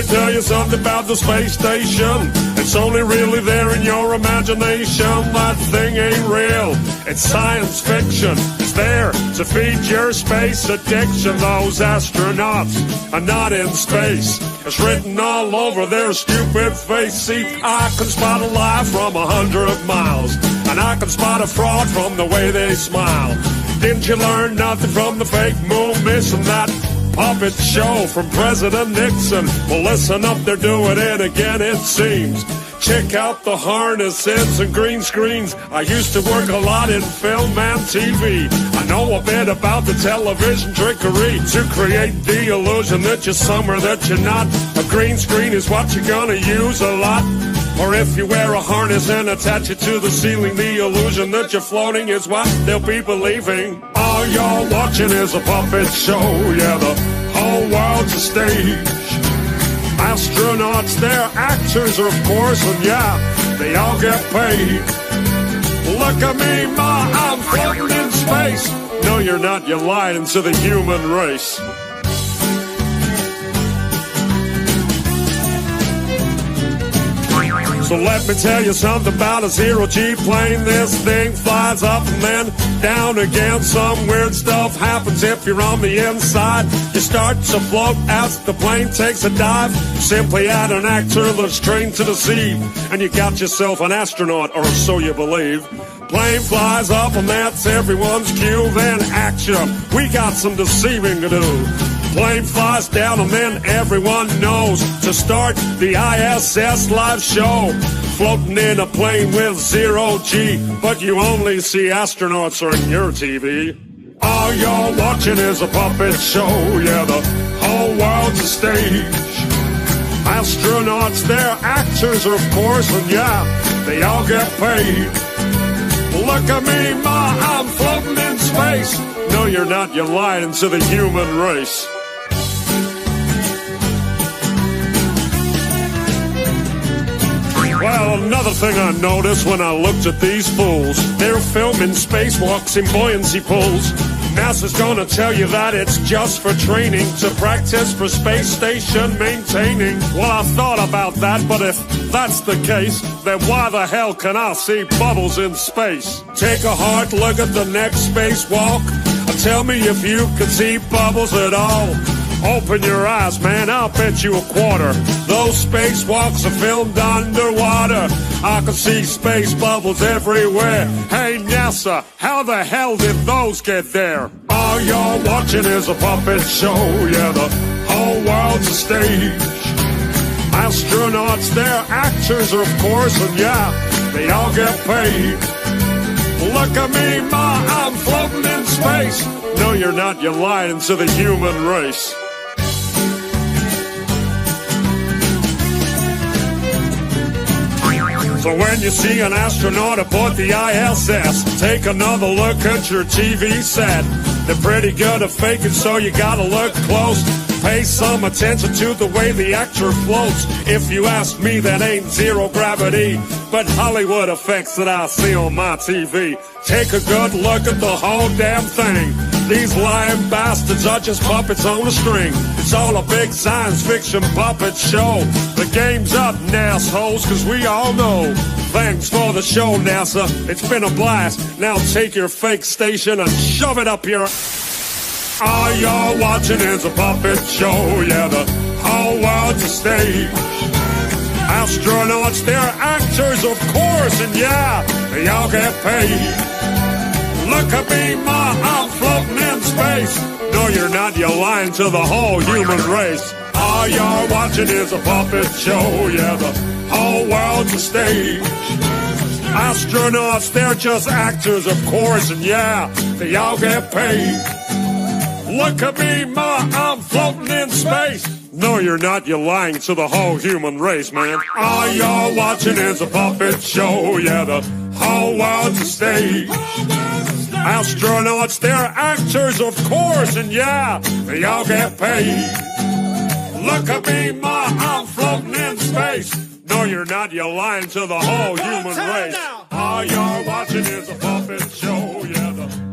tell you something about the space station. It's only really there in your imagination. That thing ain't real, it's science fiction. It's there to feed your space addiction. Those astronauts are not in space. It's written all over their stupid face. See, I can spot a lie from 100 miles, and I can spot a fraud from the way they smile. Didn't you learn nothing from the fake moon mission? That puppet show from President Nixon. Well, listen up, they're doing it again, it seems. Check out the harnesses and green screens. I used to work a lot in film and TV. I know a bit about the television trickery to create the illusion that you're somewhere that you're not. A green screen is what you're gonna use a lot. Or if you wear a harness and attach it to the ceiling, the illusion that you're floating is what they'll be believing. All you're watching is a puppet show. Yeah, the whole world's a stage. Astronauts, they're actors, of course, and yeah, they all get paid. Look at me, ma, I'm floating in space. No, you're not, you're lying to the human race. So let me tell you something about a zero-G plane. This thing flies up and then down again. Some weird stuff happens if you're on the inside. You start to float as the plane takes a dive. Simply add an actor that's trained to deceive, and you got yourself an astronaut, or so you believe. Plane flies up and that's everyone's cue. Then action, we got some deceiving to do. Plane flies down and then everyone knows to start the ISS live show. Floating in a plane with zero-G, but you only see astronauts on your TV. All you're watching is a puppet show. Yeah, the whole world's a stage. Astronauts, they're actors, of course, and yeah, they all get paid. Look at me, ma, I'm floating in space. No, you're not, you're lying to the human race. Well, another thing I noticed when I looked at these fools, they're filming spacewalks in buoyancy pools. NASA's gonna tell you that it's just for training, to practice for space station maintaining. Well, I thought about that, but if that's the case, then why the hell can I see bubbles in space? Take a hard look at the next spacewalk, and tell me if you can see bubbles at all. Open your eyes, man, I'll bet you a quarter those spacewalks are filmed underwater. I can see space bubbles everywhere. Hey, NASA, how the hell did those get there? All you're watching is a puppet show. Yeah, the whole world's a stage. Astronauts, they're actors, of course, and yeah, they all get paid. Look at me, ma, I'm floating in space. No, you're not, you're lying to the human race. So when you see an astronaut aboard the ISS, take another look at your TV set. They're pretty good at faking, so you gotta look close. Pay some attention to the way the actor floats. If you ask me, that ain't zero gravity, but Hollywood effects that I see on my TV. Take a good look at the whole damn thing. These lying bastards are just puppets on a string. It's all a big science fiction puppet show. The game's up, assholes, cause we all know. Thanks for the show, NASA. It's been a blast. Now take your fake station and shove it up your... All you're watching is a puppet show. Yeah, the whole world's a stage. Astronauts, they're actors, of course, and yeah, they all get paid. Look at me, ma, I'm floating in space. No, you're not, you're lying to the whole human race. All you're watching is a puppet show. Yeah, the whole world's a stage. Astronauts, they're just actors, of course, and yeah, they all get paid. Look at me, ma, I'm floating in space. No, you're not, you're lying to the whole human race, man. All you're watching is a puppet show. Yeah, the whole world's a stage. Astronauts, they're actors, of course, and yeah, they all get paid. Look at me, ma, I'm floating in space. No, you're not, you're lying to the whole human race. All you're watching is a puppet show. Yeah, the